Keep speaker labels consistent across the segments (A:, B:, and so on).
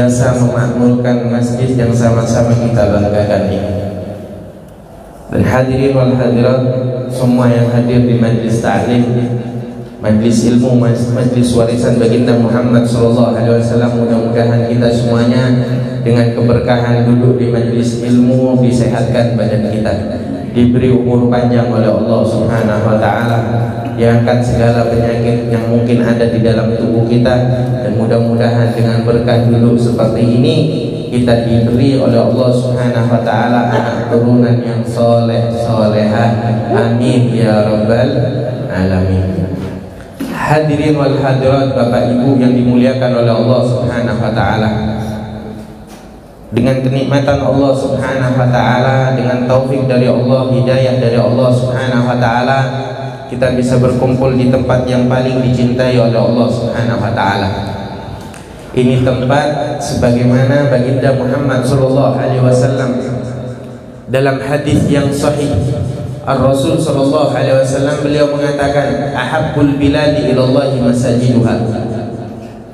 A: senantiasa memakmurkan masjid yang sama-sama kita banggakan ini. Dan hadirin wal hadirat semua yang hadir di majlis ta'lim, majlis ilmu, majlis warisan baginda Muhammad SAW, mudah-mudahan kita semuanya dengan keberkahan duduk di majlis ilmu disehatkan badan kita, diberi umur panjang oleh Allah Subhanahu wa taala, diangkat segala penyakit yang mungkin ada di dalam tubuh kita, dan mudah-mudahan dengan berkah duduk seperti ini kita diberi oleh Allah Subhanahu wa taala anak turunan yang soleh solehah. Amin ya rabbal alamin. Hadirin wal hadirat, Bapak Ibu yang dimuliakan oleh Allah Subhanahu wa taala, dengan kenikmatan Allah Subhanahu wa taala, dengan taufik dari Allah, hidayah dari Allah Subhanahu wa taala, kita bisa berkumpul di tempat yang paling dicintai oleh Allah Subhanahu wa taala. Ini tempat sebagaimana baginda Muhammad sallallahu alaihi wasallam dalam hadis yang sahih, Ar-Rasul sallallahu alaihi wasallam beliau mengatakan, ahabbul biladi ilallahi masajiduha.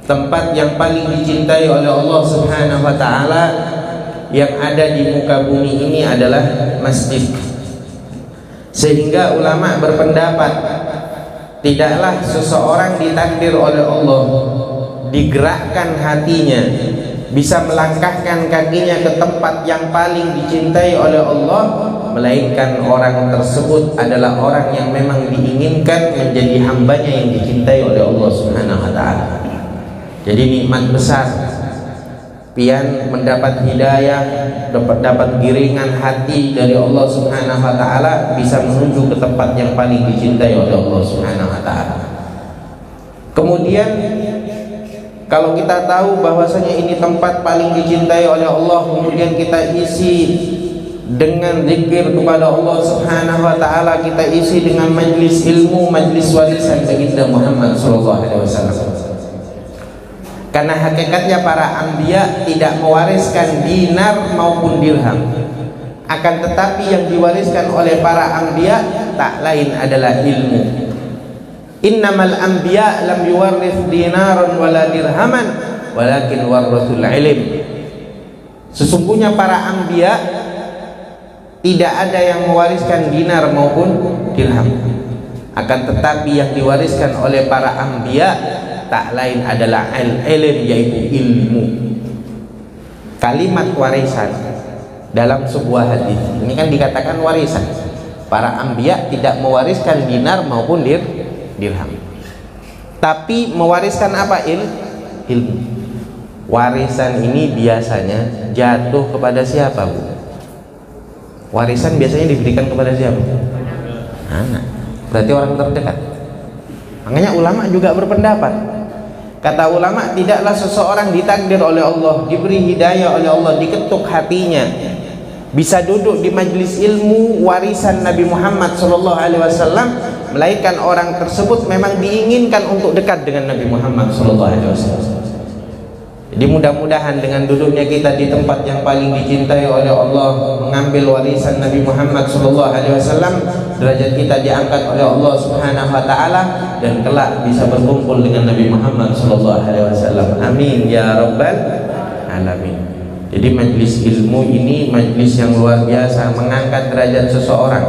A: Tempat yang paling dicintai oleh Allah Subhanahu wa taala yang ada di muka bumi ini adalah masjid. Sehingga ulama berpendapat, tidaklah seseorang ditakdir oleh Allah, digerakkan hatinya, bisa melangkahkan kakinya ke tempat yang paling dicintai oleh Allah, melainkan orang tersebut adalah orang yang memang diinginkan menjadi hambanya yang dicintai oleh Allah Subhanahu wa taala. Jadi nikmat besar pian mendapat hidayah, dapat giringan hati dari Allah Subhanahu wa taala, bisa menuju ke tempat yang paling dicintai oleh Allah Subhanahu wa taala. Kemudian kalau kita tahu bahwasanya ini tempat paling dicintai oleh Allah, kemudian kita isi dengan zikir kepada Allah Subhanahu wa taala, kita isi dengan majlis ilmu, majlis warisan baginda Muhammad sallallahu alaihi wasallam. Karena hakikatnya para anbiya tidak mewariskan dinar maupun dirham, akan tetapi yang diwariskan oleh para anbiya tak lain adalah ilmu. Innamal anbiya lam yuwarrith dinaran wala dirhaman walakin warrathul ilm. Sesungguhnya para anbiya tidak ada yang mewariskan dinar maupun dirham, akan tetapi yang diwariskan oleh para anbiya tak lain adalah ilm, yaitu ilmu. Kalimat warisan dalam sebuah hadis ini kan dikatakan warisan. Para anbiya tidak mewariskan dinar maupun dirham, tapi mewariskan apa? Ilmu. Warisan ini biasanya jatuh kepada siapa, Bu? Warisan biasanya diberikan kepada siapa? Anak. Berarti orang terdekat. Makanya ulama juga berpendapat, kata ulama, tidaklah seseorang ditakdir oleh Allah, diberi hidayah oleh Allah, diketuk hatinya, bisa duduk di majlis ilmu warisan Nabi Muhammad SAW, melainkan orang tersebut memang diinginkan untuk dekat dengan Nabi Muhammad SAW. Jadi mudah-mudahan dengan duduknya kita di tempat yang paling dicintai oleh Allah, mengambil warisan Nabi Muhammad SAW, derajat kita diangkat oleh Allah Subhanahu wa taala, dan kelak bisa berkumpul dengan Nabi Muhammad SAW. Amin ya rabbal alamin. Jadi majlis ilmu ini majlis yang luar biasa, mengangkat derajat seseorang.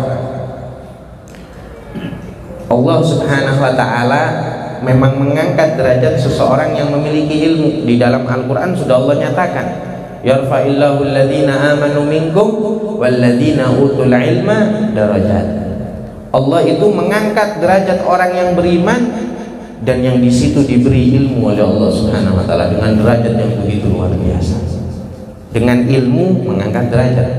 A: Allah Subhanahu wa taala memang mengangkat derajat seseorang yang memiliki ilmu. Di dalam Al-Quran sudah Allah nyatakan, yarfa'illahu alladhina amanu minkum walladhina utul ilma darajat. Allah itu mengangkat derajat orang yang beriman dan yang di situ diberi ilmu oleh Allah Subhanahu wa taala dengan derajat yang begitu luar biasa. Dengan ilmu mengangkat derajat,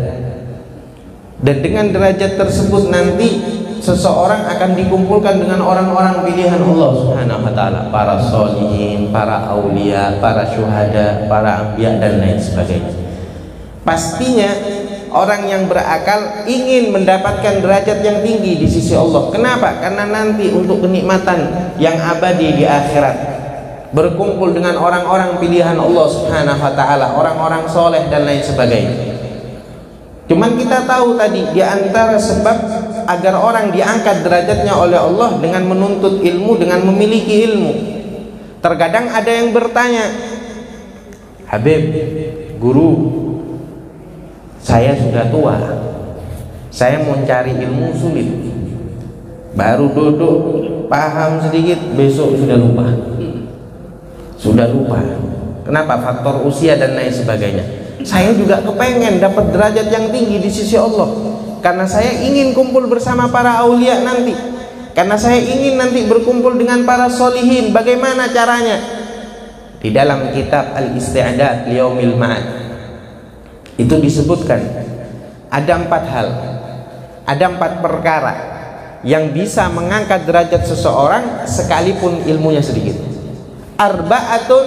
A: dan dengan derajat tersebut nanti seseorang akan dikumpulkan dengan orang-orang pilihan Allah Subhanahu wa taala, para sholihin, para aulia, para syuhada, para anbiya dan lain sebagainya. Pastinya orang yang berakal ingin mendapatkan derajat yang tinggi di sisi Allah. Kenapa? Karena nanti untuk kenikmatan yang abadi di akhirat, berkumpul dengan orang-orang pilihan Allah Subhanahu wa taala, orang-orang soleh dan lain sebagainya. Cuman kita tahu tadi, di antara sebab agar orang diangkat derajatnya oleh Allah dengan menuntut ilmu, dengan memiliki ilmu. Terkadang ada yang bertanya, Habib, guru, saya sudah tua, saya mau cari ilmu sulit, baru duduk paham sedikit, besok sudah lupa. Kenapa? Faktor usia dan lain sebagainya. Saya juga kepengen dapat derajat yang tinggi di sisi Allah, karena saya ingin kumpul bersama para aulia nanti, karena saya ingin nanti berkumpul dengan para solihin. Bagaimana caranya? Di dalam kitab Al-Isti'dad Liyaumil Ma'ad itu disebutkan ada 4 hal, ada 4 perkara yang bisa mengangkat derajat seseorang sekalipun ilmunya sedikit. Arba'atun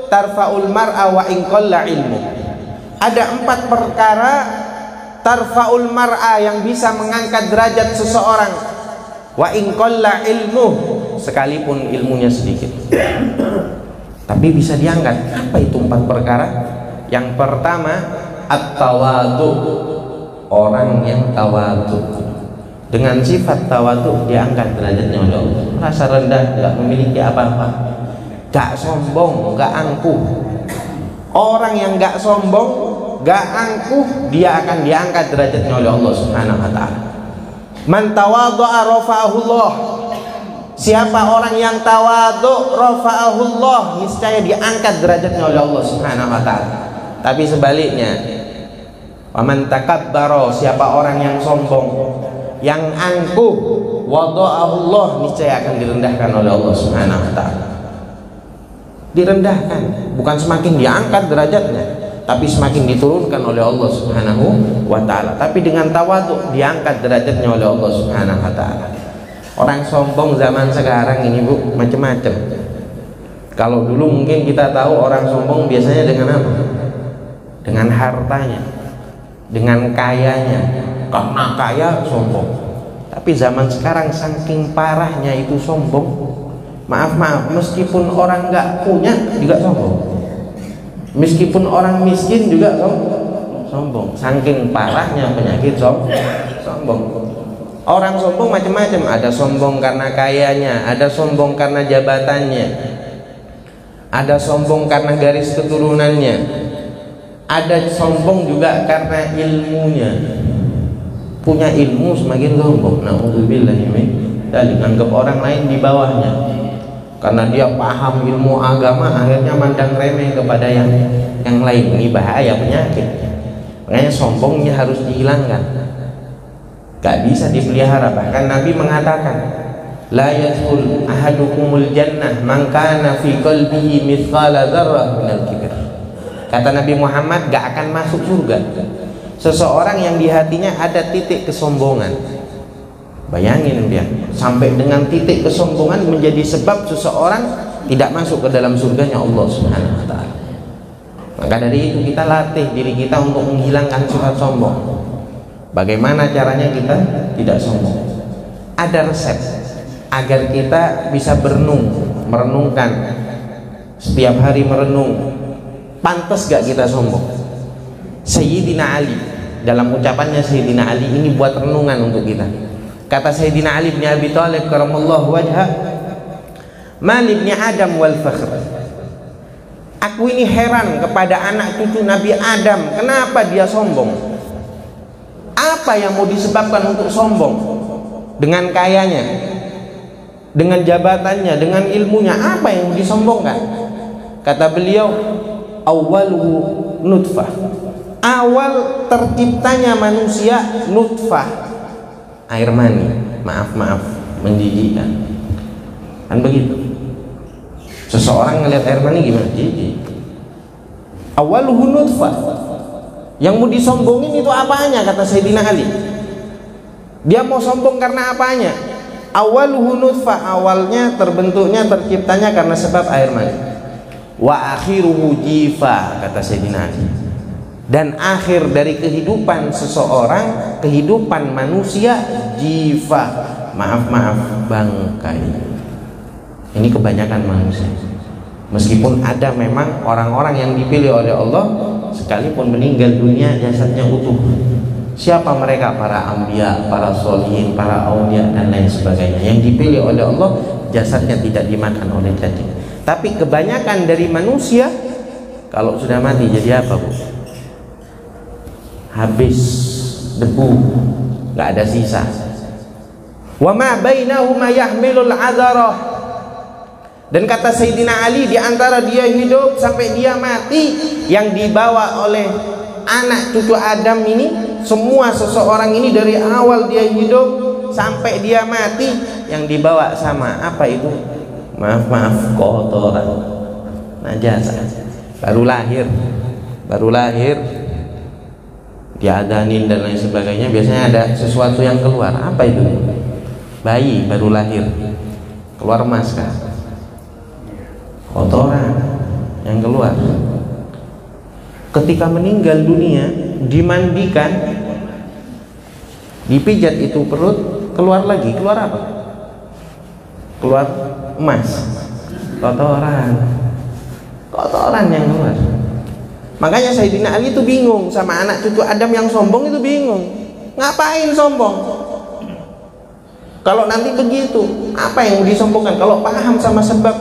A: tarfa'ul mar'a wa in qalla ilmu. Ada 4 perkara tarfa'ul mar'a yang bisa mengangkat derajat seseorang wa in qalla ilmu, sekalipun ilmunya sedikit tapi bisa diangkat. Apa itu 4 perkara? Yang pertama, at-tawadu, orang yang tawadu. Dengan sifat tawadu diangkat derajatnya oleh Allah. Rasa rendah, nggak memiliki apa-apa, nggak sombong, nggak angkuh. Orang yang nggak sombong, nggak angkuh, dia akan diangkat derajatnya oleh Allah Subhanahu wa ta'ala. Man tawadhu'a rafa'ahullah. Siapa orang yang tawadhu, rafa'ahullah, niscaya diangkat derajatnya oleh Allah Subhanahu wa ta'ala. Tapi sebaliknya, wa man takabbara, siapa orang yang sombong, yang angkuh, wada'ahullah, niscaya akan direndahkan oleh Allah Subhanahu wa ta'ala. Direndahkan, bukan semakin diangkat derajatnya, tapi semakin diturunkan oleh Allah Subhanahu wa ta'ala. Tapi dengan tawadhu diangkat derajatnya oleh Allah Subhanahu wa ta'ala. Orang sombong zaman sekarang ini, Bu, macam-macam. Kalau dulu mungkin kita tahu orang sombong biasanya dengan apa? Dengan hartanya, dengan kayanya. Karena kaya sombong. Tapi zaman sekarang saking parahnya itu sombong. Maaf, meskipun orang nggak punya juga sombong. Meskipun orang miskin juga sombong. Saking parahnya penyakit sombong. Orang sombong macam-macam, ada sombong karena kayanya, ada sombong karena jabatannya, ada sombong karena garis keturunannya, ada sombong juga karena ilmunya. Punya ilmu semakin sombong. Na'udzubillah, anggap orang lain di bawahnya. Karena dia paham ilmu agama, akhirnya mandang remeh kepada yang lain. Ini bahaya, penyakit. Makanya sombongnya harus dihilangkan. Gak bisa dipelihara. Bahkan Nabi mengatakan, la yadkhul ahadukumul jannah man kana fi qalbihi mithqala dzarrah minal kibr. Kata Nabi Muhammad, gak akan masuk surga seseorang yang di hatinya ada titik kesombongan. Bayangin dia, sampai dengan titik kesombongan menjadi sebab seseorang tidak masuk ke dalam surganya Allah Subhanahu wa ta'ala. Maka dari itu kita latih diri kita untuk menghilangkan sifat sombong. Bagaimana caranya kita tidak sombong? Ada resep agar kita bisa merenungkan setiap hari merenung. Pantas gak kita sombong? Sayyidina Ali, dalam ucapannya Sayyidina Ali ini buat renungan untuk kita. Kata Sayyidina Ali bin Abi Thalib karamallahu wajha, "Ma libni Adam wal fakhr." Aku ini heran kepada anak cucu Nabi Adam, kenapa dia sombong? Apa yang mau disebabkan untuk sombong? Dengan kayanya, dengan jabatannya, dengan ilmunya, apa yang mau disombongkan? Kata beliau, awwaluhu nutfah. Awal terciptanya manusia nutfah, air mani. Maaf, menjijikkan. Kan begitu. Seseorang ngelihat air mani gimana? Jijik. Awwaluhu nutfah. Yang mau disombongin itu apanya, kata Sayyidina Ali. Dia mau sombong karena apanya? Awaluhu nutfah, awalnya terbentuknya terciptanya karena sebab air mani. Wa akhiruhu jifa, kata Sayyidina Ali. Dan akhir dari kehidupan seseorang, kehidupan manusia, jifa, maaf, bangkai. Ini kebanyakan manusia. Meskipun ada memang orang-orang yang dipilih oleh Allah, sekalipun meninggal dunia jasadnya utuh. Siapa mereka? Para anbiya, para sholihin, para aulia dan lain sebagainya. Yang dipilih oleh Allah, jasadnya tidak dimakan oleh cacing. Tapi kebanyakan dari manusia Kalau sudah mati jadi apa, Bu? Habis, debu, nggak ada sisa. Wa ma bainahuma yahmilul azarah. Dan kata Sayyidina Ali, di antara dia hidup sampai dia mati, yang dibawa oleh anak cucu Adam ini, semua seseorang ini dari awal dia hidup sampai dia mati, yang dibawa sama apa itu? Maaf, kotoran, najasa. Baru lahir, diadanin dan lain sebagainya, biasanya ada sesuatu yang keluar. Apa itu? Bayi baru lahir, keluar emas kan? Kotoran yang keluar. Ketika meninggal dunia, dimandikan, dipijat itu perut, keluar lagi. Keluar apa? Keluar emas. Kotoran yang keluar. Makanya Sayyidina Ali itu bingung sama anak cucu Adam yang sombong itu, bingung. Ngapain sombong? Kalau nanti begitu, apa yang disombongkan? Kalau paham sama sebab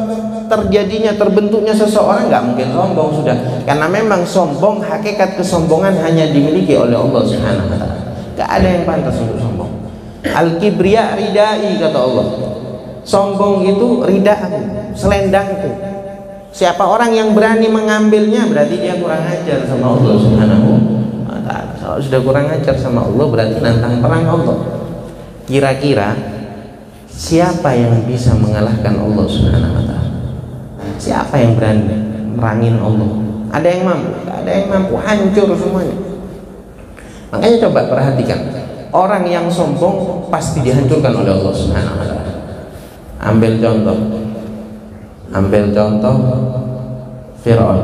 A: terjadinya, terbentuknya seseorang, nggak mungkin sombong sudah. Karena memang sombong, hakikat kesombongan hanya dimiliki oleh Allah Subhanahu wa ta'ala. Nggak ada yang pantas untuk sombong. Al-kibriya ridai, kata Allah. Sombong itu rida'ku, selendangku. Siapa orang yang berani mengambilnya, berarti dia kurang ajar sama Allah Subhanahu wa ta'ala. Kalau sudah kurang ajar sama Allah, berarti nantang perang Allah. Kira-kira siapa yang bisa mengalahkan Allah Subhanahu wa ta'ala? Siapa yang berani merangin Allah? Ada yang mampu? Ada yang mampu, hancur semuanya. Makanya coba perhatikan, orang yang sombong pasti dihancurkan oleh Allah Subhanahu wa ta'ala. Ambil contoh Fir'aun.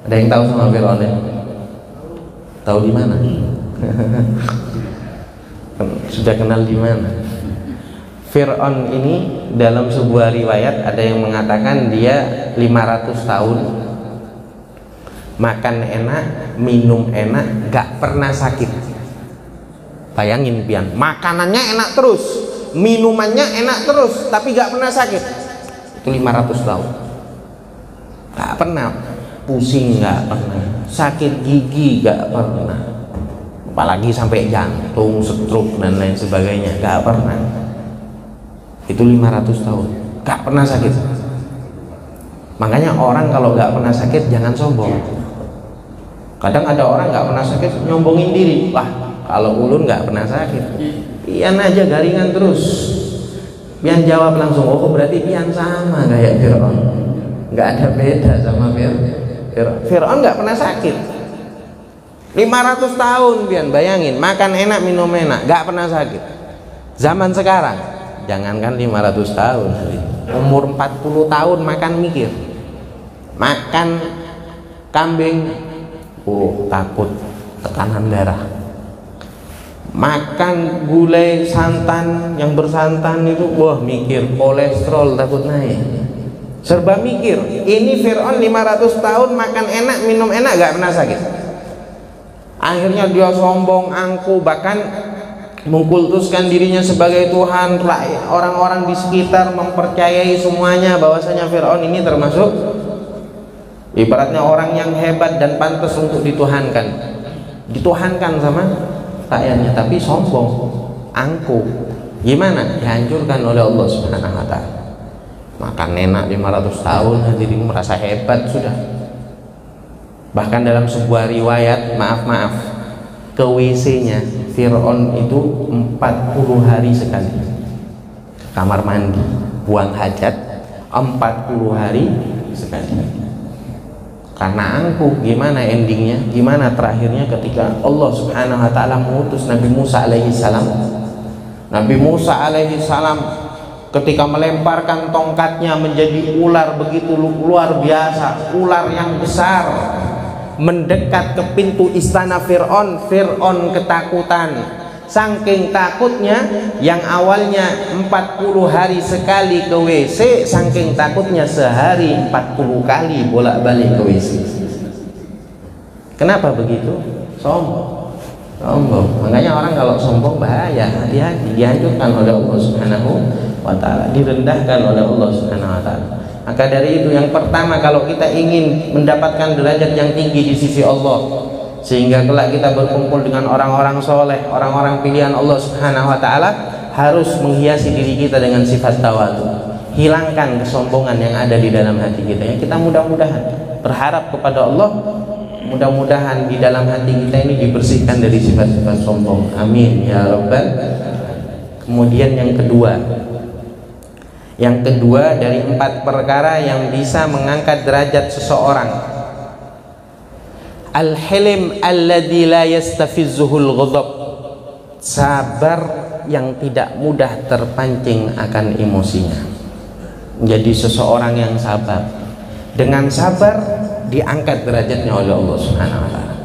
A: Ada yang tahu sama Fir'aun ya? Tahu di mana? Sudah kenal di mana? Fir'aun ini dalam sebuah riwayat ada yang mengatakan dia 500 tahun makan enak, minum enak, gak pernah sakit. Bayangin pian, makanannya enak terus, minumannya enak terus, tapi gak pernah sakit. Itu 500 tahun. Gak pernah pusing, gak pernah sakit gigi, gak pernah, apalagi sampai jantung, stroke dan lain sebagainya, gak pernah. Itu 500 tahun gak pernah sakit. Makanya orang kalau gak pernah sakit jangan sombong. Kadang ada orang gak pernah sakit nyombongin diri. Wah, kalau ulun gak pernah sakit, pian aja garingan terus. Pian jawab langsung, oh berarti pian sama kayak Fir'aun. Gak ada beda sama Fir'aun. Fir'aun gak pernah sakit 500 tahun pian, bayangin, makan enak, minum enak, gak pernah sakit. Zaman sekarang jangankan 500 tahun, umur 40 tahun makan mikir, makan kambing, takut tekanan darah. Makan gulai santan yang bersantan itu, wah mikir kolesterol takut naik, serba mikir. Ini Fir'aun 500 tahun makan enak, minum enak, gak pernah sakit. Akhirnya dia sombong, angkuh, bahkan mengkultuskan dirinya sebagai Tuhan. Orang-orang di sekitar mempercayai semuanya bahwasanya Fir'aun ini termasuk ibaratnya orang yang hebat dan pantas untuk dituhankan sama rakyatnya, tapi sombong, angkuh. Gimana? Dihancurkan oleh Allah Subhanahu wa ta'ala. Makan enak 500 tahun, hadirin merasa hebat sudah. Bahkan dalam sebuah riwayat, maaf, ke WC-nya Fir'aun itu 40 hari sekali. Kamar mandi, buang hajat 40 hari sekali. Karena angkuh. Gimana endingnya? Gimana terakhirnya ketika Allah Subhanahu wa ta'ala mengutus Nabi Musa alaihi salam? Nabi Musa alaihi salam ketika melemparkan tongkatnya menjadi ular begitu luar biasa, ular yang besar, mendekat ke pintu istana Fir'aun. Fir'aun ketakutan. Saking takutnya, yang awalnya 40 hari sekali ke WC, saking takutnya sehari 40 kali bolak-balik ke WC. Kenapa begitu? Sombong. Makanya orang kalau sombong bahaya, hati-hati, dihancurkan oleh Allah Subhanahu wa ta'ala, direndahkan oleh Allah Subhanahu wa ta'ala. Maka dari itu yang pertama, kalau kita ingin mendapatkan derajat yang tinggi di sisi Allah, sehingga kelak kita berkumpul dengan orang-orang soleh, orang-orang pilihan Allah Subhanahu wa ta'ala, harus menghiasi diri kita dengan sifat tawadhu. Hilangkan kesombongan yang ada di dalam hati kita. Yang kita mudah-mudahan berharap kepada Allah, mudah-mudahan di dalam hati kita ini dibersihkan dari sifat-sifat sombong. Amin ya rabbal. Kemudian yang kedua dari 4 perkara yang bisa mengangkat derajat seseorang, al-hilm alladzi la yastafizzuhul ghadab, sabar yang tidak mudah terpancing akan emosinya. Menjadi seseorang yang sabar, dengan sabar diangkat derajatnya oleh Allah Subhanahu wa ta'ala.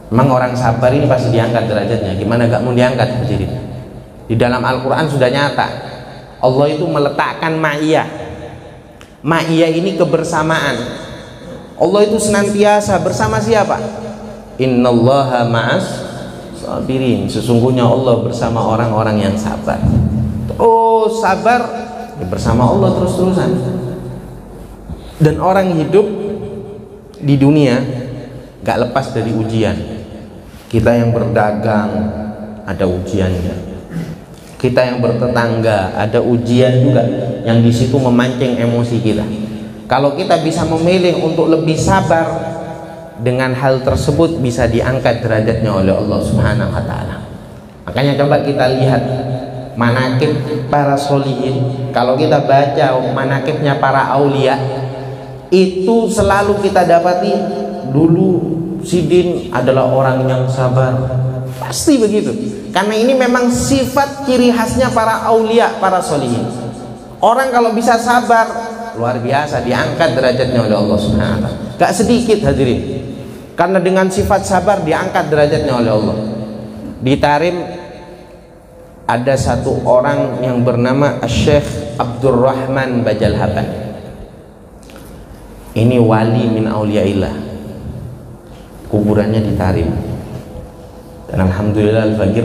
A: Memang orang sabar ini pasti diangkat derajatnya. Gimana gak mau diangkat? Di dalam Al-Quran sudah nyata, Allah itu meletakkan ma'iyah. Ma'iyah ini kebersamaan. Allah itu senantiasa bersama siapa? Innallaha ma'as sabirin. Sesungguhnya Allah bersama orang-orang yang sabar. Oh, sabar ya bersama Allah terus-terusan. Dan orang hidup di dunia gak lepas dari ujian. Kita yang berdagang ada ujiannya. Kita yang bertetangga ada ujian juga, yang di situ memancing emosi kita. Kalau kita bisa memilih untuk lebih sabar, dengan hal tersebut bisa diangkat derajatnya oleh Allah Subhanahu wa ta'ala. Makanya coba kita lihat manaqib para sholihin. Kalau kita baca manaqibnya para aulia, itu selalu kita dapati dulu Sidin adalah orang yang sabar. Pasti begitu. Karena ini memang sifat ciri khasnya para aulia, para sholihin. Orang kalau bisa sabar, luar biasa, diangkat derajatnya oleh Allah Subhanahu wa ta'ala. Gak sedikit hadirin. Karena dengan sifat sabar diangkat derajatnya oleh Allah. Di Tarim ada satu orang yang bernama Syekh Abdurrahman Bajalhaban. Ini wali min auliaillah. Kuburannya di Tarim. Dan alhamdulillah Al-Fagir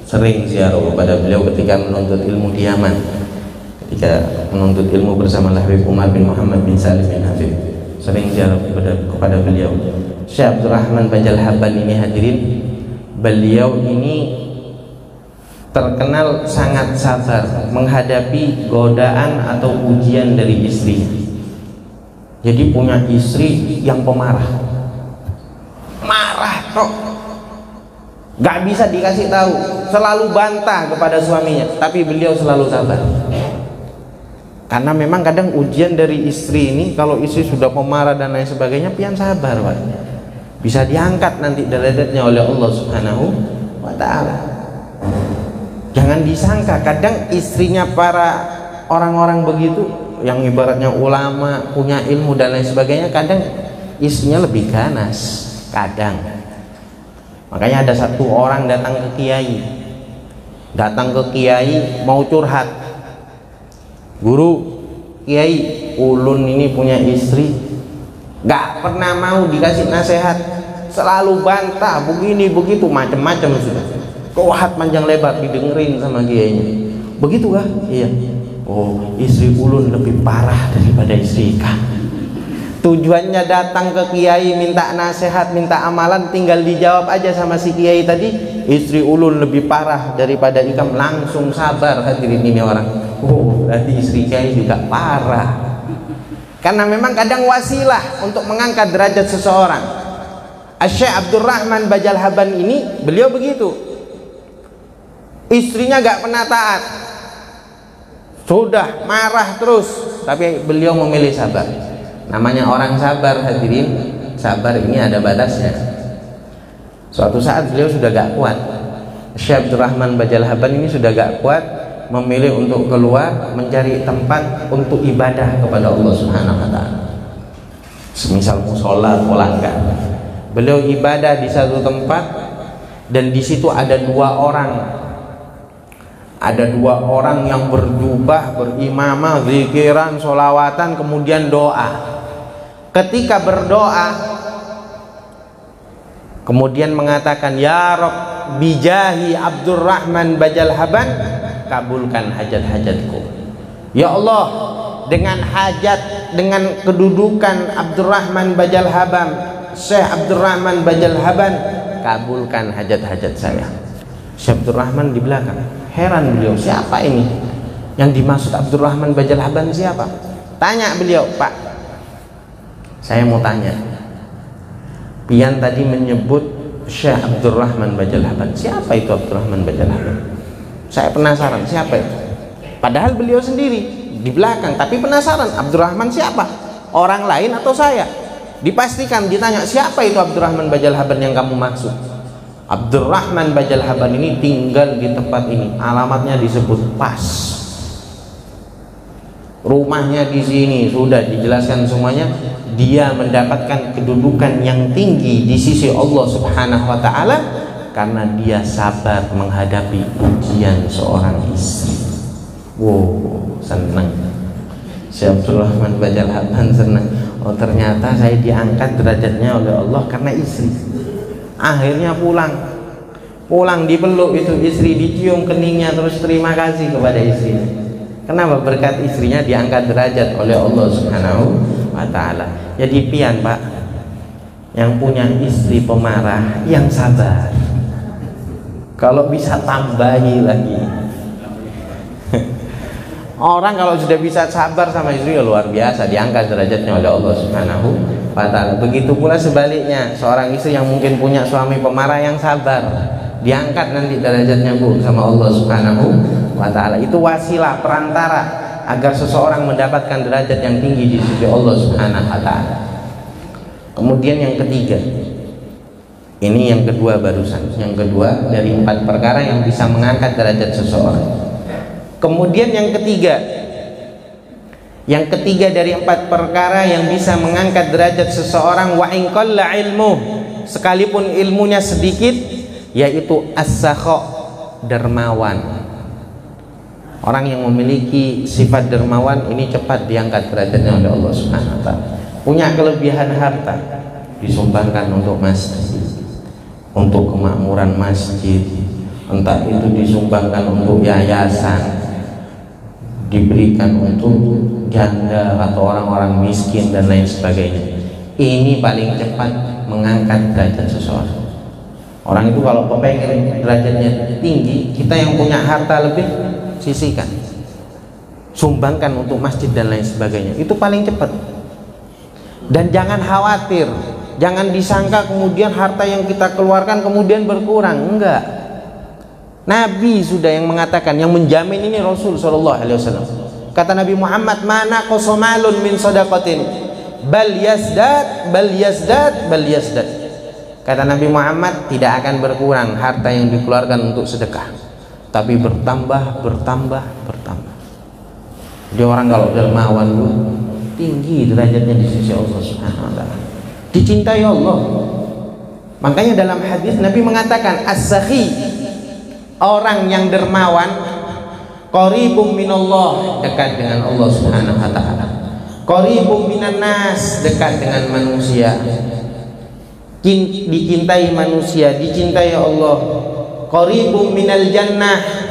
A: sering ziarah kepada beliau ketika menuntut ilmu di Yaman, ketika menuntut ilmu bersama Habib Umar bin Muhammad bin Salim bin Habib, sering ziarah kepada beliau. Syekh Abdurrahman Bajalhaban ini hadirin, beliau ini terkenal sangat sabar menghadapi godaan atau ujian dari istrinya. Jadi punya istri yang pemarah, marah kok, gak bisa dikasih tahu, selalu bantah kepada suaminya, tapi beliau selalu sabar. Karena memang kadang ujian dari istri ini, kalau istri sudah pemarah dan lain sebagainya, pian sabar Pak, bisa diangkat nanti derajatnya oleh Allah Subhanahu wa ta'ala. Jangan disangka kadang istrinya para orang-orang begitu, yang ibaratnya ulama, punya ilmu dan lain sebagainya, kadang istrinya lebih ganas kadang. Makanya ada satu orang datang ke kiai mau curhat, guru, kiai, ulun ini punya istri gak pernah mau dikasih nasihat, selalu bantah begini begitu, macam-macam sudah, kuat panjang lebar didengerin sama kiainya. Begitu kah? Iya. Oh, istri ulun lebih parah daripada istri ikan. Tujuannya datang ke kiai minta nasihat, minta amalan, tinggal dijawab aja sama si kiai tadi, istri ulun lebih parah daripada ikam, langsung sabar hadirin ini orang. Oh, berarti istri kiai juga parah. Karena memang kadang wasilah untuk mengangkat derajat seseorang. Syekh Abdurrahman Bajalhaban ini, beliau begitu. Istrinya gak pernah taat, sudah marah terus, tapi beliau memilih sabar. Namanya orang sabar hadirin, sabar ini ada batasnya. Suatu saat beliau sudah gak kuat, Syekh Abdurrahman Bajalhaban ini sudah gak kuat, memilih untuk keluar mencari tempat untuk ibadah kepada Allah Subhanahu wa ta'ala. Semisal musola, polangga. Beliau ibadah di satu tempat, dan di situ ada dua orang yang berjubah, berimamah, zikiran, sholawatan, kemudian doa. Ketika berdoa, kemudian mengatakan, ya Rabb, bijahi Abdurrahman Bajalhaban, kabulkan hajat-hajatku. Ya Allah, dengan hajat, dengan kedudukan Abdurrahman Bajal Haban, Syekh Abdurrahman Bajal Haban, kabulkan hajat-hajat saya. Syekh Abdurrahman di belakang, heran beliau, siapa ini yang dimaksud Abdurrahman Bajal Haban, siapa? Tanya beliau, Pak, saya mau tanya, pian tadi menyebut Syekh Abdurrahman Bajal Haban, siapa itu Abdurrahman Bajal Haban? Saya penasaran, siapa itu? Padahal beliau sendiri di belakang, tapi penasaran, Abdurrahman siapa? Orang lain atau saya? Dipastikan, ditanya, siapa itu Abdurrahman Bajal Haban yang kamu maksud? Abdurrahman Bajal Haban ini tinggal di tempat ini, alamatnya disebut pas, rumahnya di sini, sudah dijelaskan semuanya. Dia mendapatkan kedudukan yang tinggi di sisi Allah Subhanahu wa Ta'ala karena dia sabar menghadapi ujian seorang istri. Wow, senang. Syekh Abdurrahman Bajal Haban senang. Oh, ternyata saya diangkat derajatnya oleh Allah karena istri. Akhirnya pulang dipeluk itu istri, dicium keningnya, terus terima kasih kepada istrinya. Kenapa? Berkat istrinya diangkat derajat oleh Allah Subhanahu wa Ta'ala. Jadi pian Pak, yang punya istri pemarah, yang sabar, kalau bisa tambahi lagi. Orang kalau sudah bisa sabar sama istri ya luar biasa, diangkat derajatnya oleh Allah Subhanahu wa Ta'ala. Begitu pula sebaliknya, seorang istri yang mungkin punya suami pemarah yang sabar, diangkat nanti derajatnya Bu sama Allah Subhanahu wa Ta'ala. Itu wasilah, perantara agar seseorang mendapatkan derajat yang tinggi di sisi Allah Subhanahu wa Ta'ala. Kemudian yang ketiga, ini yang kedua barusan, yang kedua dari 4 perkara yang bisa mengangkat derajat seseorang. Kemudian yang ketiga dari 4 perkara yang bisa mengangkat derajat seseorang, wa in qalla ilmu, sekalipun ilmunya sedikit, yaitu as-sakha, dermawan. Orang yang memiliki sifat dermawan ini cepat diangkat derajatnya oleh Allah Subhanahu wa Ta'ala. Punya kelebihan harta, disumbangkan untuk masjid, untuk kemakmuran masjid, entah itu disumbangkan untuk yayasan, diberikan untuk janda atau orang-orang miskin dan lain sebagainya. Ini paling cepat mengangkat derajat seseorang. Orang itu kalau pengen derajatnya tinggi, kita yang punya harta lebih, sisihkan, sumbangkan untuk masjid dan lain sebagainya. Itu paling cepat. Dan jangan khawatir, jangan disangka kemudian harta yang kita keluarkan kemudian berkurang. Enggak. Nabi sudah yang mengatakan, yang menjamin ini Rasul Shallallahu Alaihi Wasallam. Kata Nabi Muhammad, mana qosomalun min sadaqatin, bal yazdad, bal yazdad, bal yazdad. Kata Nabi Muhammad, tidak akan berkurang harta yang dikeluarkan untuk sedekah, tapi bertambah, bertambah, bertambah. Jadi orang kalau dermawan itu tinggi derajatnya di sisi Allah Subhanahu wa Ta'ala, dicintai Allah. Makanya dalam hadis Nabi mengatakan, as-sakhi, orang yang dermawan, qaribum minallah, dekat dengan Allah Subhanahu wa Ta'ala, qaribum minan nas, dekat dengan manusia, dicintai manusia, dicintai Allah, qaribum minal jannah.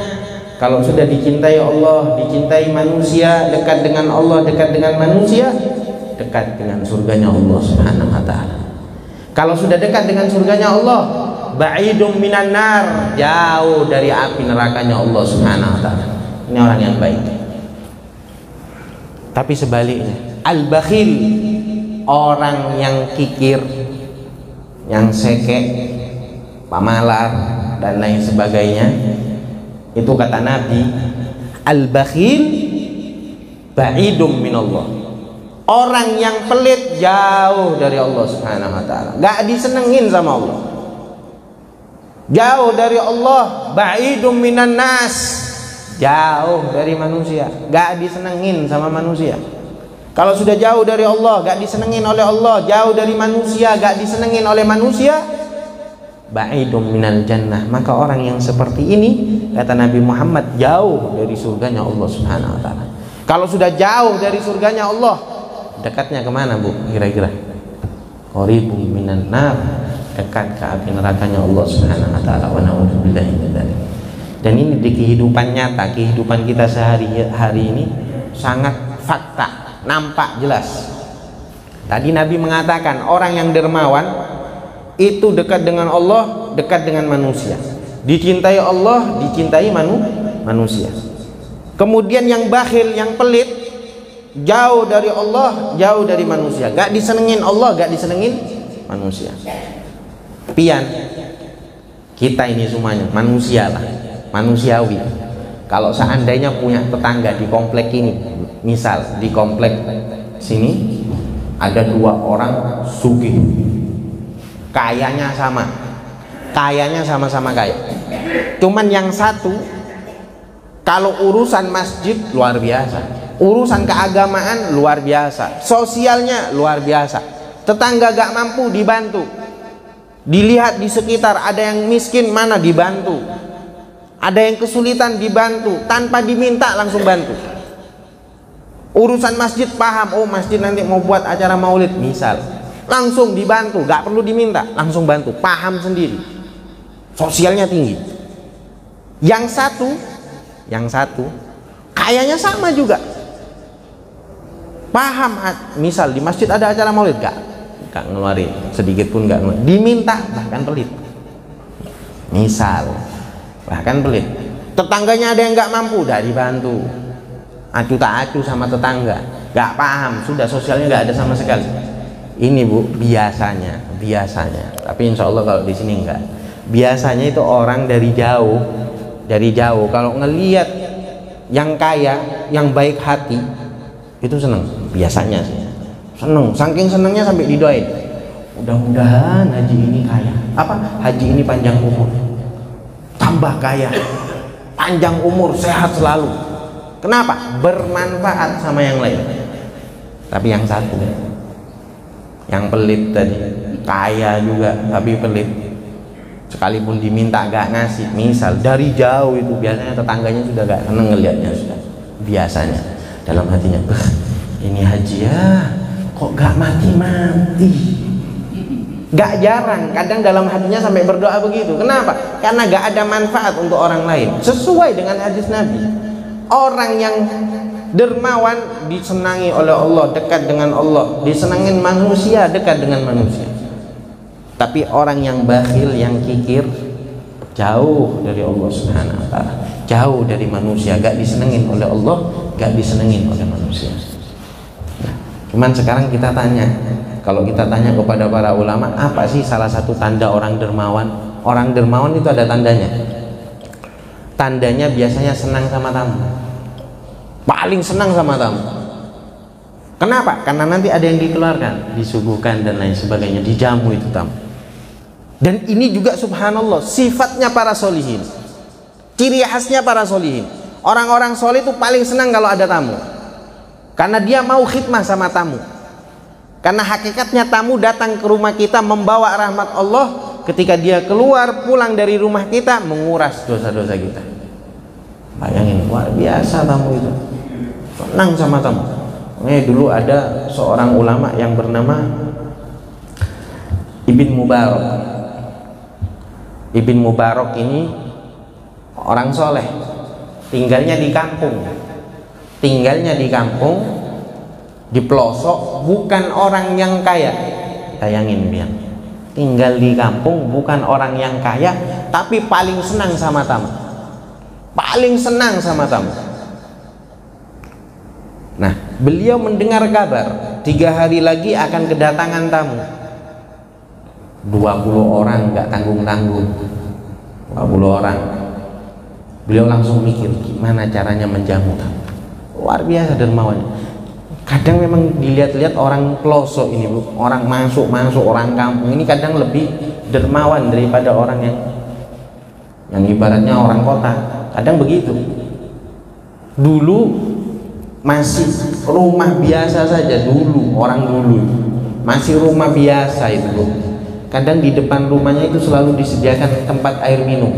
A: Kalau sudah dicintai Allah, dicintai manusia, dekat dengan Allah, dekat dengan manusia, dekat dengan surganya Allah Subhanahu wa Ta'ala. Kalau sudah dekat dengan surganya Allah, ba'idum minan nar, jauh dari api nerakanya Allah Subhanahu wa Ta'ala. Ini orang yang baik. Tapi sebaliknya, al-bakhil, orang yang kikir, yang seke, pamalar dan lain sebagainya, itu kata Nabi, al-bakhil ba'idum minallah, orang yang pelit jauh dari Allah Subhanahu wa Ta'ala, gak disenengin sama Allah, jauh dari Allah, ba'idum minan nas, jauh dari manusia, gak disenengin sama manusia. Kalau sudah jauh dari Allah, gak disenengin oleh Allah, jauh dari manusia, gak disenengin oleh manusia, ba'idum minal jannah, maka orang yang seperti ini, kata Nabi Muhammad, jauh dari surganya Allah Subhanahu wa Ta'ala. Kalau sudah jauh dari surganya Allah, dekatnya kemana Bu kira-kira? Qaribum minan nar, dekat ke api nerakanya Allah Subhanahu wa Ta'ala. Wa na'udzubillahi min dzalik. Dan ini di kehidupan nyata, kehidupan kita sehari-hari ini sangat fakta, nampak jelas. Tadi Nabi mengatakan orang yang dermawan itu dekat dengan Allah, dekat dengan manusia, dicintai Allah, dicintai manusia. Kemudian yang bakhil, yang pelit, jauh dari Allah, jauh dari manusia, gak disenengin Allah, gak disenengin manusia. Pian, kita ini semuanya manusia lah, manusiawi. Kalau seandainya punya tetangga di komplek ini, misal di komplek sini ada 2 orang sugih, kayanya sama-sama kaya, cuman yang satu kalau urusan masjid luar biasa, urusan keagamaan luar biasa, sosialnya luar biasa, tetangga gak mampu dibantu, dilihat di sekitar ada yang miskin mana dibantu, ada yang kesulitan dibantu, tanpa diminta langsung bantu. Urusan masjid paham, oh masjid nanti mau buat acara maulid misal, langsung dibantu, gak perlu diminta, langsung bantu, paham sendiri, sosialnya tinggi. Yang satu kayaknya sama juga, paham, misal di masjid ada acara maulid, gak ngeluarin sedikit pun, gak ngeluarin, diminta bahkan pelit, misal bahkan pelit. Tetangganya ada yang gak mampu, udah dibantu, acu tak acu sama tetangga, gak paham, sudah sosialnya gak ada sama sekali. Ini Bu, biasanya, tapi insya Allah kalau di sini enggak. Biasanya itu orang dari jauh kalau ngelihat yang kaya, yang baik hati, itu seneng, biasanya sih seneng, saking senengnya sampai didoain, mudah-mudahan haji ini kaya, haji ini panjang umur, tambah kaya, panjang umur, sehat selalu. Kenapa? Bermanfaat sama yang lain. Tapi yang satu, yang pelit tadi, kaya juga tapi pelit, sekalipun diminta gak ngasih, misal dari jauh itu biasanya tetangganya sudah gak seneng ngelihatnya, sudah biasanya dalam hatinya, ini haji ya kok gak mati-mati. Gak jarang, kadang dalam hatinya sampai berdoa begitu. Kenapa? Karena gak ada manfaat untuk orang lain, sesuai dengan hadis Nabi. Orang yang dermawan disenangi oleh Allah, dekat dengan Allah, disenangin manusia, dekat dengan manusia. Tapi orang yang bakhil, yang kikir, jauh dari Allah Subhanahu wa ta'ala, jauh dari manusia, gak disenengin oleh Allah, gak disenengin oleh manusia. Nah, cuman sekarang kita tanya, kalau kita tanya kepada para ulama, apa sih salah satu tanda orang dermawan? Orang dermawan itu ada tandanya. Tandanya biasanya senang sama tamu, paling senang sama tamu. Kenapa? Karena nanti ada yang dikeluarkan, disuguhkan dan lain sebagainya, dijamu itu tamu. Dan ini juga subhanallah sifatnya para solihin, ciri khasnya para solihin. Orang-orang solih itu paling senang kalau ada tamu, karena dia mau khidmah sama tamu. Karena hakikatnya tamu datang ke rumah kita membawa rahmat Allah, ketika dia keluar pulang dari rumah kita menguras dosa-dosa kita. Bayangin, luar biasa tamu itu, senang sama tamu. Dulu ada seorang ulama yang bernama Ibn Mubarak. Ibn Mubarak ini orang soleh, tinggalnya di kampung, di pelosok, bukan orang yang kaya. Bayangin biar tinggal di kampung, bukan orang yang kaya, tapi paling senang sama tamu, Nah, beliau mendengar kabar 3 hari lagi akan kedatangan tamu 20 orang, nggak tanggung-tanggung, 20 orang. Beliau langsung mikir gimana caranya menjamu tamu. Luar biasa dermawannya. Kadang memang dilihat-lihat orang pelosok ini Bu, orang masuk orang kampung ini kadang lebih dermawan daripada orang yang ibaratnya orang kota. Kadang begitu. Dulu masih rumah biasa saja, orang dulu masih rumah biasa itu Bu. Kadang di depan rumahnya itu selalu disediakan tempat air minum.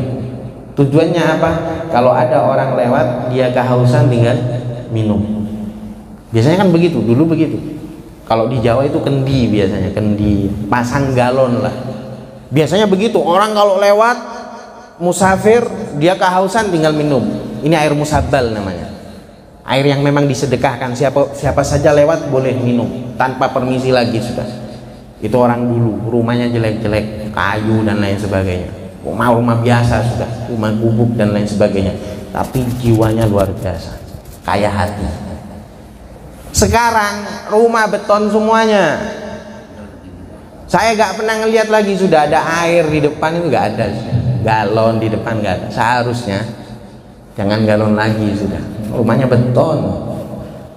A: Tujuannya apa? Kalau ada orang lewat, dia kehausan tinggal minum. Biasanya kan begitu, dulu begitu. Kalau di Jawa itu kendi, biasanya kendi, pasang galon lah. Biasanya begitu, orang kalau lewat musafir, dia kehausan tinggal minum. Ini air musabbal namanya. Air yang memang disedekahkan, siapa saja lewat boleh minum tanpa permisi lagi sudah. Itu orang dulu, rumahnya jelek-jelek, kayu dan lain sebagainya. Rumah biasa sudah, rumah gubuk dan lain sebagainya. Tapi jiwanya luar biasa, kaya hati. Sekarang rumah beton semuanya. Saya gak pernah ngelihat lagi sudah ada air di depan, itu gak ada. Galon di depan gak ada. Seharusnya jangan galon lagi sudah. Rumahnya beton,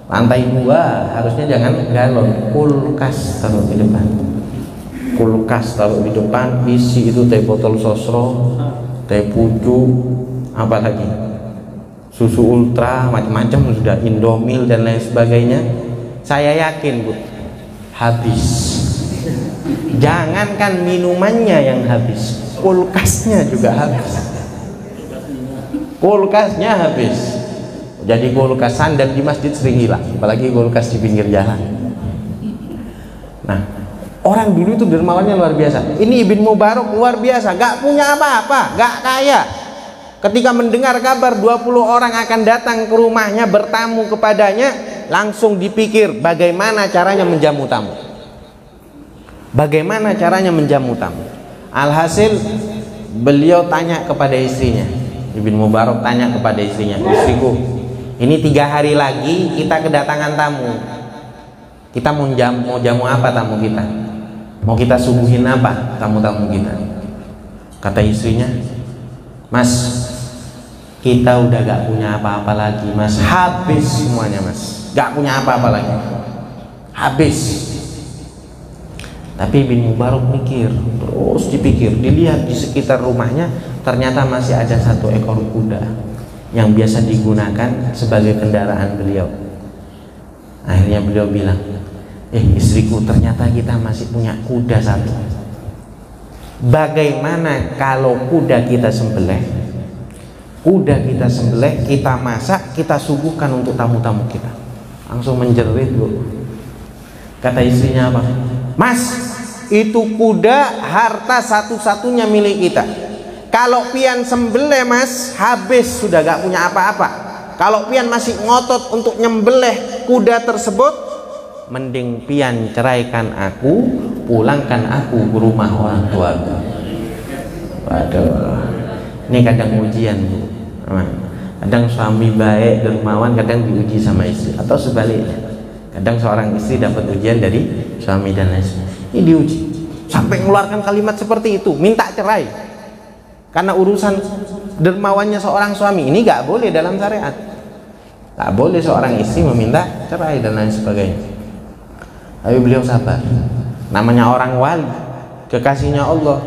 A: lantai 2 harusnya jangan galon. Kulkas taruh di depan. Kulkas taruh di depan, isi itu teh botol sosro, teh pucuk, apa lagi, susu ultra, macam-macam sudah, Indomil dan lain sebagainya. Saya yakin Bu, habis. Jangankan minumannya yang habis, kulkasnya juga habis. Kulkasnya habis. Jadi kulkas sandal di masjid sering hilang, apalagi kulkas di pinggir jalan. Nah, orang dulu itu dermawannya luar biasa. Ini Ibn Mubarak luar biasa, gak punya apa-apa, gak kaya. Ketika mendengar kabar 20 orang akan datang ke rumahnya bertamu kepadanya, langsung dipikir bagaimana caranya menjamu tamu. Bagaimana caranya menjamu tamu. Alhasil beliau tanya kepada istrinya, Ibn Mubarak tanya kepada istrinya, istriku, ini 3 hari lagi kita kedatangan tamu. Kita mau jamu apa tamu kita? Mau kita suguhin apa tamu-tamu kita? Kata istrinya, Mas, kita udah gak punya apa-apa lagi Mas, habis semuanya Mas, gak punya apa-apa lagi, habis. Tapi Ibn Mubarak mikir, terus dipikir, dilihat di sekitar rumahnya ternyata masih ada 1 ekor kuda yang biasa digunakan sebagai kendaraan beliau. Akhirnya beliau bilang, istriku, ternyata kita masih punya kuda 1. Bagaimana kalau kuda kita sembelih? Kuda kita sembelih, kita masak, kita suguhkan untuk tamu-tamu kita. Langsung menjerit Bu. Kata istrinya apa? Mas, itu kuda harta satu-satunya milik kita. Kalau pian sembelih Mas, habis sudah gak punya apa-apa. Kalau pian masih ngotot untuk nyembelih kuda tersebut, mending pian ceraikan aku, pulangkan aku ke rumah orang tua. Waduh, ini kadang ujian Bu. Kadang suami baik dermawan, kadang diuji sama istri, atau sebaliknya. Kadang seorang istri dapat ujian dari suami dan istri. Ini diuji sampai mengeluarkan kalimat seperti itu, minta cerai. Karena urusan dermawannya seorang suami ini gak boleh dalam syariat. Gak boleh seorang istri meminta cerai dan lain sebagainya. Tapi beliau sabar. Namanya orang wali, kekasihnya Allah,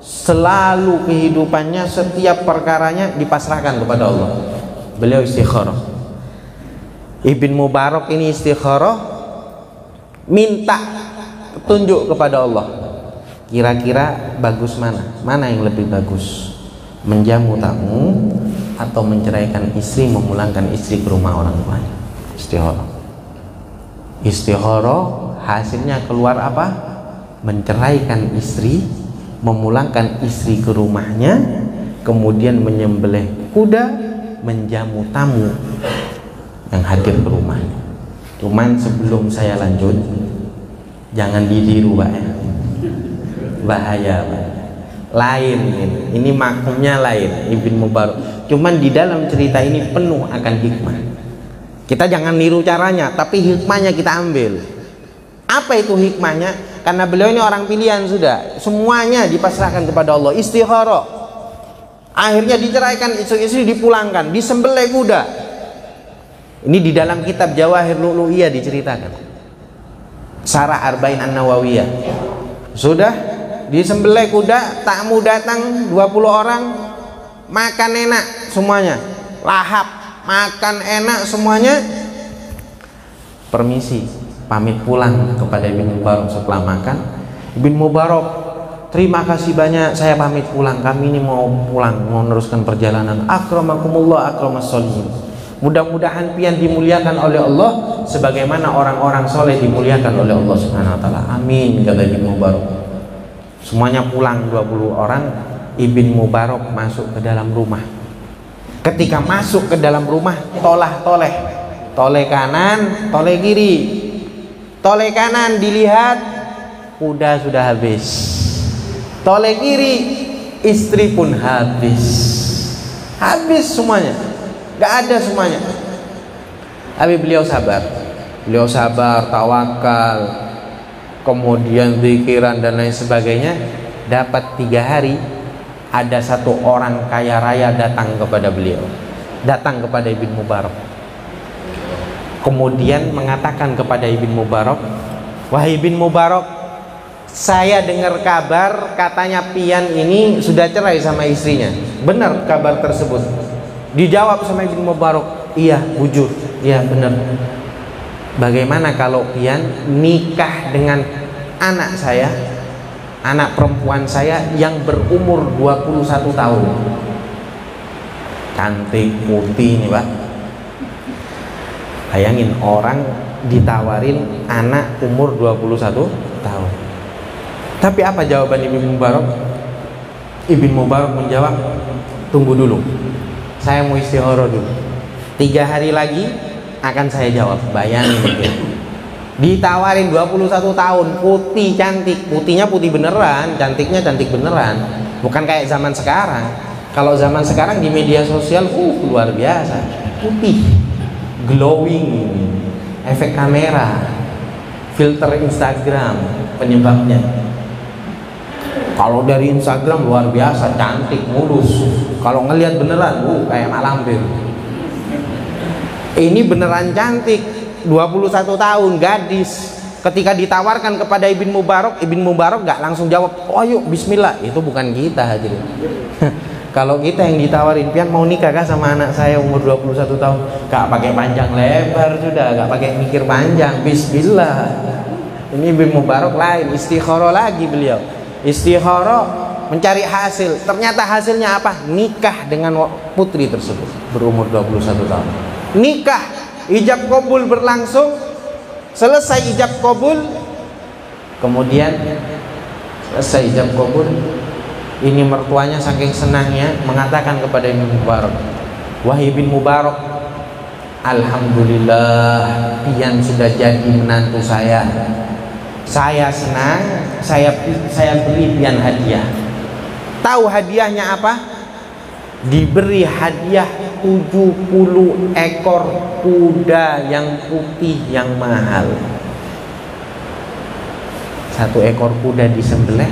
A: selalu kehidupannya, setiap perkaranya dipasrahkan kepada Allah. Beliau istikharah. Ibn Mubarak ini istikharah, minta petunjuk kepada Allah. Kira-kira bagus mana yang lebih bagus, menjamu tamu atau menceraikan istri, memulangkan istri ke rumah orang tuanya? Istikharah hasilnya keluar apa? Menceraikan istri, memulangkan istri ke rumahnya, kemudian menyembelih kuda, menjamu tamu yang hadir ke rumahnya. Cuman sebelum saya lanjut, jangan ditiru Pak ya, bahaya Pak. Lain ini makumnya lain Ibn Mubarak. Cuman di dalam cerita ini penuh akan hikmah. Kita jangan niru caranya, tapi hikmahnya kita ambil. Apa itu hikmahnya? Karena beliau ini orang pilihan sudah, semuanya dipasrahkan kepada Allah, istikharah. Akhirnya diceraikan istri-istri, dipulangkan, disembelih kuda. Ini di dalam kitab Jawahir Lu'lu'iyah diceritakan. Syarah Arba'in An-Nawawiyah. Sudah disembelih kuda, tamu datang 20 orang, makan enak semuanya, lahap, makan enak semuanya. Permisi, pamit pulang kepada Ibn Mubarak setelah makan. Ibn Mubarak, terima kasih banyak, saya pamit pulang, kami ini mau pulang, mau meneruskan perjalanan. Akramakumullah, akramas sholihin. Mudah-mudahan pian dimuliakan oleh Allah sebagaimana orang-orang soleh dimuliakan oleh Allah Subhanahu wa taala. Amin, kata Ibn Mubarak. Semuanya pulang 20 orang. Ibn Mubarak masuk ke dalam rumah. Ketika masuk ke dalam rumah, tolah-toleh toleh kanan, toleh kiri. Toleh kanan dilihat, kuda sudah habis. Toleh kiri, istri pun habis. Habis semuanya, gak ada semuanya. Tapi beliau sabar. Beliau sabar, tawakal, kemudian zikiran dan lain sebagainya. Dapat 3 hari, ada satu orang kaya raya datang kepada beliau, datang kepada Ibn Mubarak. Kemudian mengatakan kepada Ibn Mubarak, wahai Ibn Mubarak, saya dengar kabar katanya Pian ini sudah cerai sama istrinya. Benar kabar tersebut? Dijawab sama Ibn Mubarak, iya bujur, iya benar. Bagaimana kalau Pian nikah dengan anak saya, anak perempuan saya yang berumur 21 tahun. Cantik, putih nih Pak. Bayangin orang ditawarin anak umur 21 tahun. Tapi apa jawaban Ibn Mubarak? Ibn Mubarak menjawab, tunggu dulu, saya mau istikharah dulu. 3 hari lagi akan saya jawab. Bayangin gitu. Ditawarin 21 tahun, putih, cantik. Putihnya putih beneran, cantiknya cantik beneran. Bukan kayak zaman sekarang. Kalau zaman sekarang di media sosial luar biasa. Putih, glowing, efek kamera, filter Instagram penyebabnya. Kalau dari Instagram luar biasa, cantik, mulus. Kalau ngelihat beneran, kayak mak lampir. Ini beneran cantik, 21 tahun, gadis. Ketika ditawarkan kepada Ibn Mubarak, Ibn Mubarak gak langsung jawab, oh yuk bismillah. Itu bukan kita hadirin. Kalau kita yang ditawarin, Pian mau nikah kah sama anak saya umur 21 tahun? Gak pakai panjang lebar sudah, gak pakai mikir panjang, bismillah. Ini Ibn Mubarak lain, istikharah lagi beliau. Istikharah mencari hasil. Ternyata hasilnya apa? Nikah dengan putri tersebut berumur 21 tahun. Nikah, ijab kabul berlangsung. Selesai ijab kabul, kemudian selesai ijab kabul, ini mertuanya saking senangnya mengatakan kepada Ibn Mubarak, wahai Ibn Mubarak, alhamdulillah Pian sudah jadi menantu saya. Saya senang, saya beri Pian hadiah. Tahu hadiahnya apa? Diberi hadiah 70 ekor kuda yang putih yang mahal. 1 ekor kuda disembelih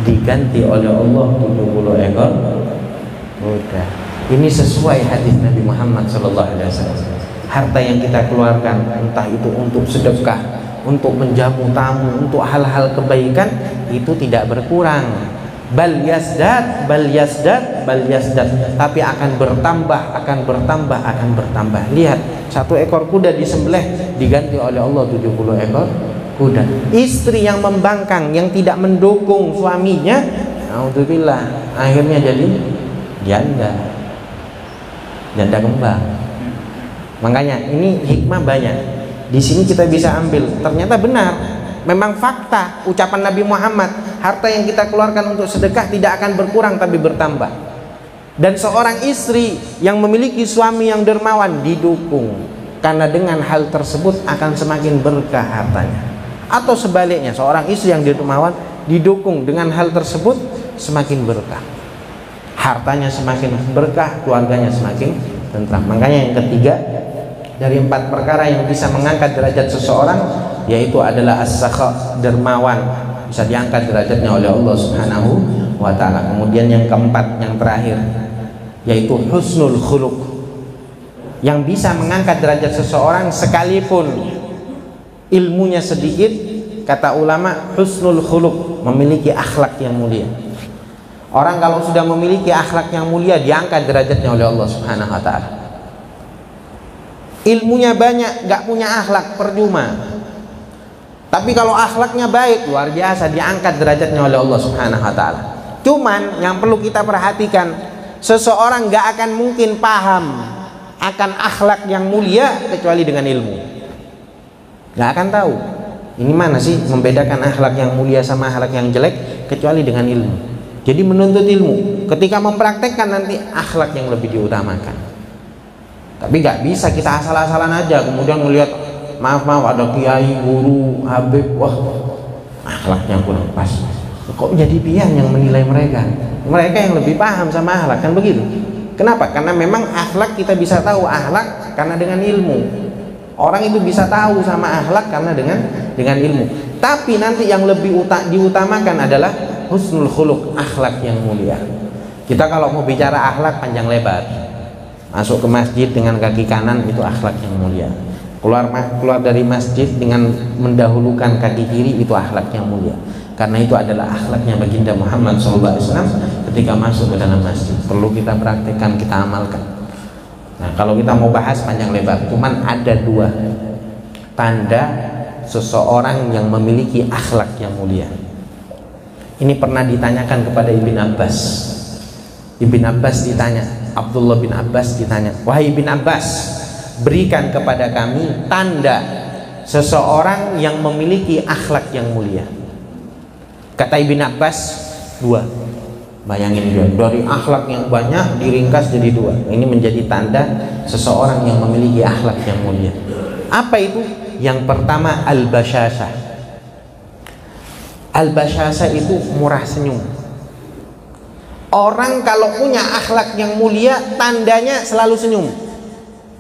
A: diganti oleh Allah 70 ekor kuda. Ini sesuai hadis Nabi Muhammad SAW. Harta yang kita keluarkan, entah itu untuk sedekah, untuk menjamu tamu, untuk hal-hal kebaikan, itu tidak berkurang. Bal yazdad, bal yazdad, bal yazdad. Tapi akan bertambah, akan bertambah, akan bertambah. Lihat, 1 ekor kuda disembelih diganti oleh Allah 70 ekor kuda. Istri yang membangkang, yang tidak mendukung suaminya, naudzubillah, akhirnya jadi janda, janda kembang. Makanya ini hikmah banyak. Di sini kita bisa ambil. Ternyata benar. Memang fakta ucapan Nabi Muhammad, harta yang kita keluarkan untuk sedekah tidak akan berkurang tapi bertambah. Dan seorang istri yang memiliki suami yang dermawan didukung, karena dengan hal tersebut akan semakin berkah hartanya. Atau sebaliknya, seorang istri yang dermawan didukung dengan hal tersebut semakin berkah, hartanya semakin berkah, keluarganya semakin tentram. Makanya yang ketiga dari 4 perkara yang bisa mengangkat derajat seseorang, yaitu adalah as-sakha, dermawan, bisa diangkat derajatnya oleh Allah Subhanahu wa ta'ala. Kemudian yang keempat, yang terakhir, yaitu husnul khuluq, yang bisa mengangkat derajat seseorang sekalipun ilmunya sedikit. Kata ulama, husnul khuluq, memiliki akhlak yang mulia. Orang kalau sudah memiliki akhlak yang mulia, diangkat derajatnya oleh Allah Subhanahu wa ta'ala. Ilmunya banyak, gak punya akhlak, percuma. Tapi kalau akhlaknya baik, luar biasa, diangkat derajatnya oleh Allah Subhanahu wa ta'ala. Cuman yang perlu kita perhatikan, seseorang gak akan mungkin paham akan akhlak yang mulia kecuali dengan ilmu. Gak akan tahu ini mana sih membedakan akhlak yang mulia sama akhlak yang jelek kecuali dengan ilmu. Jadi menuntut ilmu, ketika mempraktekkan nanti akhlak yang lebih diutamakan. Tapi nggak bisa kita asal-asalan aja kemudian melihat maaf ada kiai, guru, habib, wah akhlaknya kurang pas. Kok jadi pian yang menilai mereka? Mereka yang lebih paham sama akhlak, kan begitu? Kenapa? Karena memang akhlak kita bisa tahu akhlak karena dengan ilmu. Orang itu bisa tahu sama akhlak karena dengan ilmu. Tapi nanti yang lebih diutamakan adalah husnul khuluq, akhlak yang mulia. Kita kalau mau bicara akhlak panjang lebar. Masuk ke masjid dengan kaki kanan itu akhlak yang mulia. Keluar dari masjid dengan mendahulukan kaki kiri itu akhlak yang mulia. Karena itu adalah akhlaknya baginda Muhammad SAW ketika masuk ke dalam masjid. Perlu kita praktekkan, kita amalkan. Nah, kalau kita mau bahas panjang lebar, cuman ada 2 tanda seseorang yang memiliki akhlak yang mulia. Ini pernah ditanyakan kepada Ibn Abbas. Ibn Abbas ditanya, Abdullah bin Abbas ditanya, wahai Ibn Abbas, berikan kepada kami tanda seseorang yang memiliki akhlak yang mulia. Kata Ibn Abbas, 2. Bayangin juga, dari akhlak yang banyak diringkas jadi 2. Ini menjadi tanda seseorang yang memiliki akhlak yang mulia. Apa itu? Yang pertama, al-basyasah. Al-basyasah itu murah senyum. Orang kalau punya akhlak yang mulia, tandanya selalu senyum.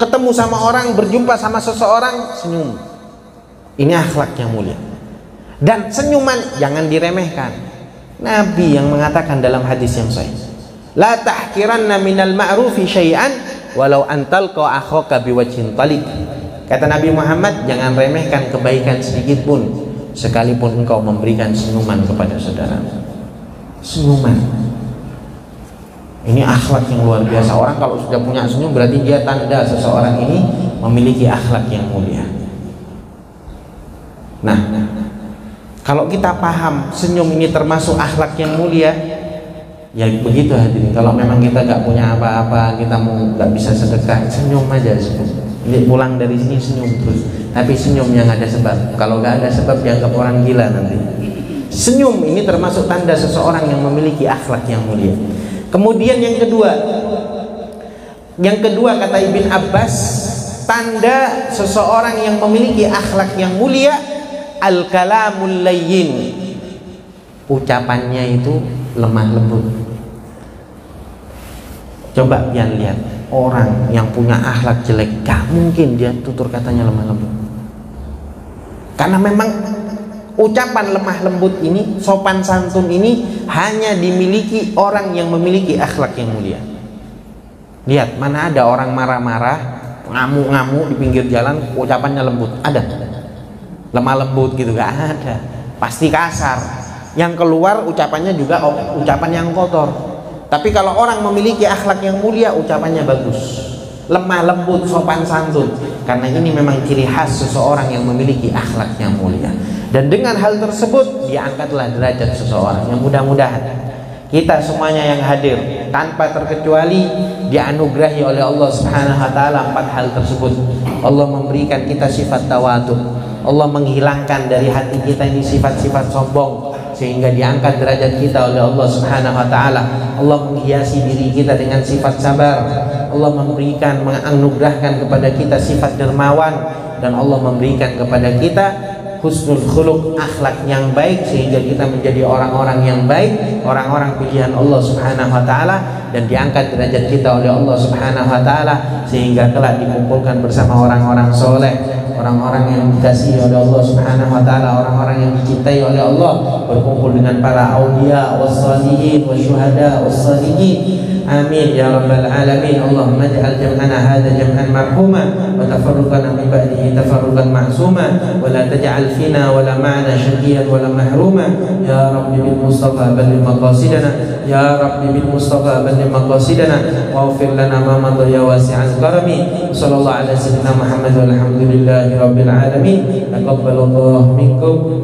A: Ketemu sama orang, berjumpa sama seseorang, senyum. Ini akhlak yang mulia. Dan senyuman jangan diremehkan. Nabi yang mengatakan dalam hadis yang sahih, la tahqiranna minal ma'rufi syai'an walau antal qa akhaka biwajhin taliq. Kata Nabi Muhammad, jangan remehkan kebaikan sedikit pun sekalipun engkau memberikan senyuman kepada saudara. Senyuman. Ini akhlak yang luar biasa. Orang kalau sudah punya senyum berarti dia tanda seseorang ini memiliki akhlak yang mulia. Nah, kalau kita paham senyum ini termasuk akhlak yang mulia, ya begitu hadirin. Kalau memang kita nggak punya apa-apa, kita mau nggak bisa sedekah, senyum aja. Ini pulang dari sini senyum terus. Tapi senyum yang ada sebab. Kalau nggak ada sebab dianggap orang gila nanti. Senyum ini termasuk tanda seseorang yang memiliki akhlak yang mulia. Kemudian yang kedua kata Ibn Abbas, tanda seseorang yang memiliki akhlak yang mulia, al-kalamul layyin. Ucapannya itu lemah lembut. Coba pian lihat orang yang punya akhlak jelek, gak mungkin dia tutur katanya lemah lembut. Karena memang ucapan lemah lembut ini, sopan santun ini hanya dimiliki orang yang memiliki akhlak yang mulia. Lihat, mana ada orang marah-marah, ngamuk-ngamuk di pinggir jalan, ucapannya lembut? Ada? Lemah lembut gitu, gak ada. Pasti kasar. Yang keluar ucapannya juga ucapan yang kotor. Tapi kalau orang memiliki akhlak yang mulia, ucapannya bagus, lemah lembut, sopan santun. Karena ini memang ciri khas seseorang yang memiliki akhlak yang mulia. Dan dengan hal tersebut diangkatlah derajat seseorang. Yang mudah-mudahan kita semuanya yang hadir tanpa terkecuali dianugerahi oleh Allah Subhanahu wa taala 4 hal tersebut. Allah memberikan kita sifat tawadhu. Allah menghilangkan dari hati kita ini sifat-sifat sombong sehingga diangkat derajat kita oleh Allah Subhanahu wa taala. Allah menghiasi diri kita dengan sifat sabar. Allah memberikan, menganugerahkan kepada kita sifat dermawan, dan Allah memberikan kepada kita husnul khuluq, akhlak yang baik, sehingga kita menjadi orang-orang yang baik, orang-orang pilihan Allah Subhanahu wa taala, dan diangkat derajat kita oleh Allah Subhanahu wa taala sehingga kelak dikumpulkan bersama orang-orang soleh, orang-orang yang dikasihi oleh Allah Subhanahu wa taala, orang-orang yang dicintai oleh Allah, berkumpul dengan para auliya wassalihin wasyuhada wassalihin. Amin ya rabbal alamin. Allahumma ij'al jam'ana hadza jam'an marhuma wa tafarruqana min ba'dihi tafarruqan ma'suma wa la taj'al fina wa la ma'ana syaqiyan wa la mahruma. Ya rabbi bil mustafa balligh maqasidana, ya rabbi bil mustafa balligh maqasidana wa ighfir lana ma madha ya wasi'al karami. Sallallahu ala sayyidina Muhammad walhamdulillahi rabbil alamin. Taqabbalallahu minkum